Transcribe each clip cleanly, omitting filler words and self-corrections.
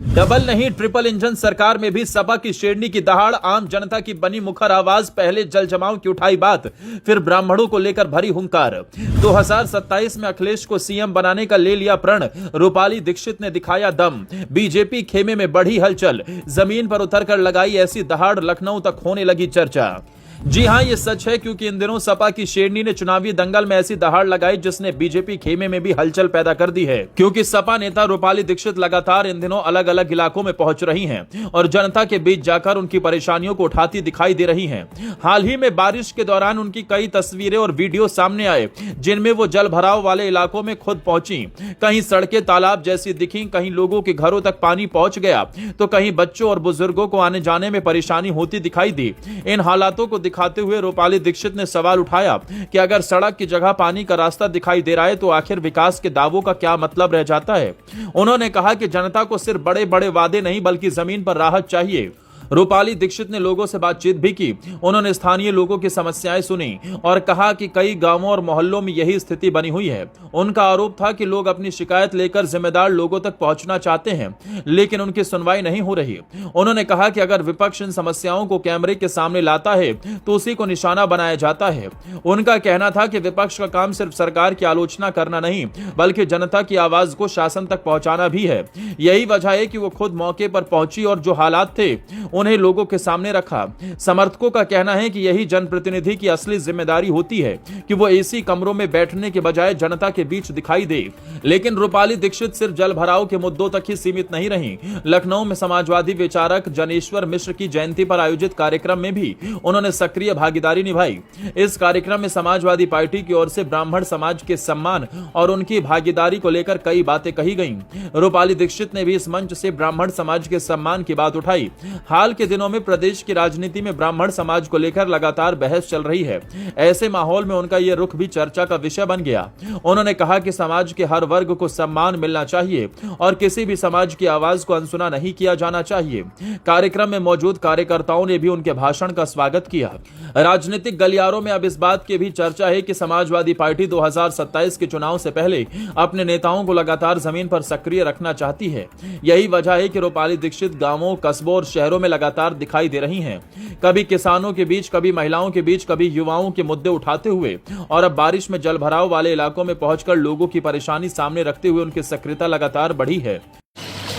Double नहीं triple engine सरकार में भी सपा की शेरनी की दहाड़, आम जनता की बनी मुखर आवाज। पहले जल जमाव की उठाई बात, फिर ब्राह्मणों को लेकर भरी हुंकार। 2027 में अखिलेश को सीएम बनाने का ले लिया प्रण, रूपाली दीक्षित ने दिखाया दम। बीजेपी खेमे में बढ़ी हलचल, जमीन पर उतरकर लगाई ऐसी दहाड़, लखनऊ तक होने लगी चर्चा। जी हां, ये सच है, क्योंकि इन दिनों सपा की शेरनी ने चुनावी दंगल में ऐसी दहाड़ लगाई जिसने बीजेपी खेमे में भी हलचल पैदा कर दी है। क्योंकि सपा नेता रूपाली दीक्षित लगातार इन दिनों अलग अलग इलाकों में पहुंच रही हैं और जनता के बीच जाकर उनकी परेशानियों को उठाती दिखाई दे रही हैं। हाल ही में बारिश के दौरान उनकी कई तस्वीरें और वीडियो सामने आए जिनमें वो जल भराव वाले इलाकों में खुद पहुंची। कहीं सड़कें तालाब जैसी दिखी, कहीं लोगों के घरों तक पानी पहुंच गया, तो कहीं बच्चों और बुजुर्गों को आने जाने में परेशानी होती दिखाई दी। इन हालातों को दिखाते हुए रूपाली दीक्षित ने सवाल उठाया कि अगर सड़क की जगह पानी का रास्ता दिखाई दे रहा है तो आखिर विकास के दावों का क्या मतलब रह जाता है। उन्होंने कहा कि जनता को सिर्फ बड़े बड़े वादे नहीं बल्कि जमीन पर राहत चाहिए। रूपाली दीक्षित ने लोगों से बातचीत भी की। उन्होंने स्थानीय लोगों की समस्याएं सुनी और कहा कि कई गांवों और मोहल्लों में यही स्थिति बनी हुई है। उनका आरोप था कि लोग अपनी शिकायत लेकर जिम्मेदार लोगों तक पहुंचना चाहते हैं, लेकिन उनकी सुनवाई नहीं हो रही। उन्होंने कहा कि अगर विपक्ष इन समस्याओं को कैमरे के सामने लाता है तो उसी को निशाना बनाया जाता है। उनका कहना था कि विपक्ष का काम सिर्फ सरकार की आलोचना करना नहीं बल्कि जनता की आवाज को शासन तक पहुंचाना भी है। यही वजह है कि वो खुद मौके पर पहुंची और जो हालात थे उन्हें लोगों के सामने रखा। समर्थकों का कहना है कि यही जनप्रतिनिधि की असली जिम्मेदारी होती है कि वो एसी कमरों में बैठने के बजाय जनता के बीच दिखाई दे। लेकिन रूपाली दीक्षित सिर्फ जल भराव के मुद्दों तक ही सीमित नहीं रही। लखनऊ में समाजवादी विचारक जनेश्वर मिश्र की जयंती पर आयोजित कार्यक्रम में भी उन्होंने सक्रिय भागीदारी निभाई। इस कार्यक्रम में समाजवादी पार्टी की ओर से ब्राह्मण समाज के सम्मान और उनकी भागीदारी को लेकर कई बातें कही गईं। रूपाली दीक्षित ने भी इस मंच से ब्राह्मण समाज के सम्मान की बात उठाई। हाल के दिनों में प्रदेश की राजनीति में ब्राह्मण समाज को लेकर लगातार बहस चल रही है। ऐसे माहौल में उनका यह रुख भी चर्चा का विषय बन गया। उन्होंने कहा कि समाज के हर वर्ग को सम्मान मिलना चाहिए और किसी भी समाज की आवाज को अनसुना नहीं किया जाना चाहिए। कार्यक्रम में मौजूद कार्यकर्ताओं ने भी उनके भाषण का स्वागत किया। राजनीतिक गलियारों में अब इस बात की भी चर्चा है कि समाजवादी पार्टी 2027 के चुनाव से पहले अपने नेताओं को लगातार जमीन पर सक्रिय रखना चाहती है। यही वजह है कि रूपाली दीक्षित गांवों, कस्बों और शहरों में लगातार दिखाई दे रही हैं। कभी किसानों के बीच, कभी महिलाओं के बीच, कभी युवाओं के मुद्दे उठाते हुए और अब बारिश में जल भराव वाले इलाकों में पहुंचकर लोगों की परेशानी सामने रखते हुए उनकी सक्रियता लगातार बढ़ी है।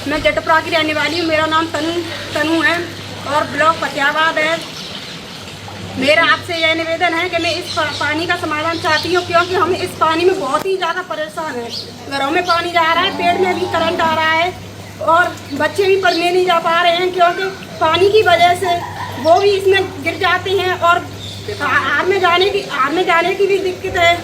मैं जटपुरा की रहने वाली हूँ। मेरा नाम तनु है और ब्लॉक फतेहाबाद है। मेरा आपसे यह निवेदन है कि मैं इस पानी का समाधान चाहती हूँ, क्योंकि हम इस पानी में बहुत ही ज़्यादा परेशान हैं। घरों में पानी जा रहा है, पेड़ में भी करंट आ रहा है और बच्चे भी पढ़ने नहीं जा पा रहे हैं, क्योंकि पानी की वजह से वो भी इसमें गिर जाते हैं और हार में जाने की भी दिक्कत है।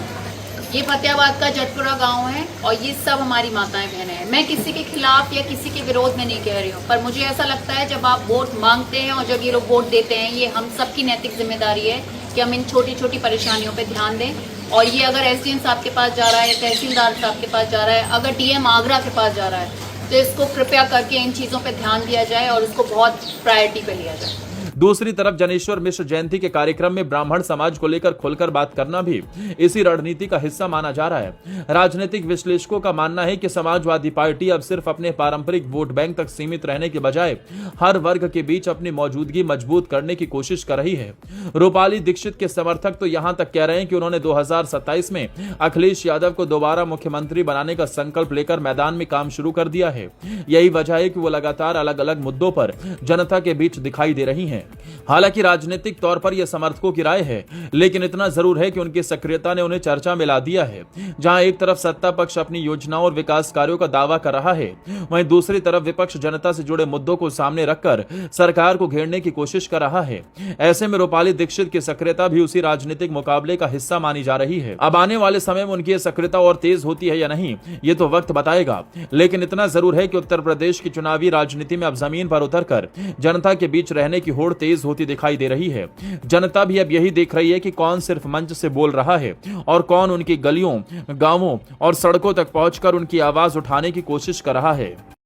ये फतेहाबाद का जटपुरा गांव है और ये सब हमारी माताएं बहनें हैं। मैं किसी के खिलाफ या किसी के विरोध में नहीं कह रही हूँ, पर मुझे ऐसा लगता है जब आप वोट मांगते हैं और जब ये लोग वोट देते हैं, ये हम सबकी नैतिक जिम्मेदारी है कि हम इन छोटी छोटी परेशानियों पे ध्यान दें। और ये अगर एसडीएम साहब के पास जा रहा है, तहसीलदार साहब के पास जा रहा है, अगर डीएम आगरा के पास जा रहा है, तो इसको कृपया करके इन चीज़ों पर ध्यान दिया जाए और इसको बहुत प्रायोरिटी पे लिया जाए। दूसरी तरफ जनेश्वर मिश्र जयंती के कार्यक्रम में ब्राह्मण समाज को लेकर खुलकर बात करना भी इसी रणनीति का हिस्सा माना जा रहा है। राजनीतिक विश्लेषकों का मानना है कि समाजवादी पार्टी अब सिर्फ अपने पारंपरिक वोट बैंक तक सीमित रहने के बजाय हर वर्ग के बीच अपनी मौजूदगी मजबूत करने की कोशिश कर रही है। रूपाली दीक्षित के समर्थक तो यहां तक कह रहे हैं कि उन्होंने 2027 में अखिलेश यादव को दोबारा मुख्यमंत्री बनाने का संकल्प लेकर मैदान में काम शुरू कर दिया है। यही वजह है कि वो लगातार अलग अलग मुद्दों पर जनता के बीच दिखाई दे रही हैं। हालांकि राजनीतिक तौर पर यह समर्थकों की राय है, लेकिन इतना जरूर है कि उनकी सक्रियता ने उन्हें चर्चा में ला दिया है। जहां एक तरफ सत्ता पक्ष अपनी योजनाओं और विकास कार्यों का दावा कर रहा है, वहीं दूसरी तरफ विपक्ष जनता से जुड़े मुद्दों को सामने रखकर सरकार को घेरने की कोशिश कर रहा है। ऐसे में रूपाली दीक्षित की सक्रियता भी उसी राजनीतिक मुकाबले का हिस्सा मानी जा रही है। अब आने वाले समय में उनकी यह सक्रियता और तेज होती है या नहीं, ये तो वक्त बताएगा, लेकिन इतना जरूर है कि उत्तर प्रदेश की चुनावी राजनीति में अब जमीन पर उतरकर जनता के बीच रहने की होड़ तेज होती दिखाई दे रही है। जनता भी अब यही देख रही है कि कौन सिर्फ मंच से बोल रहा है और कौन उनकी गलियों, गांवों और सड़कों तक पहुंचकर उनकी आवाज उठाने की कोशिश कर रहा है।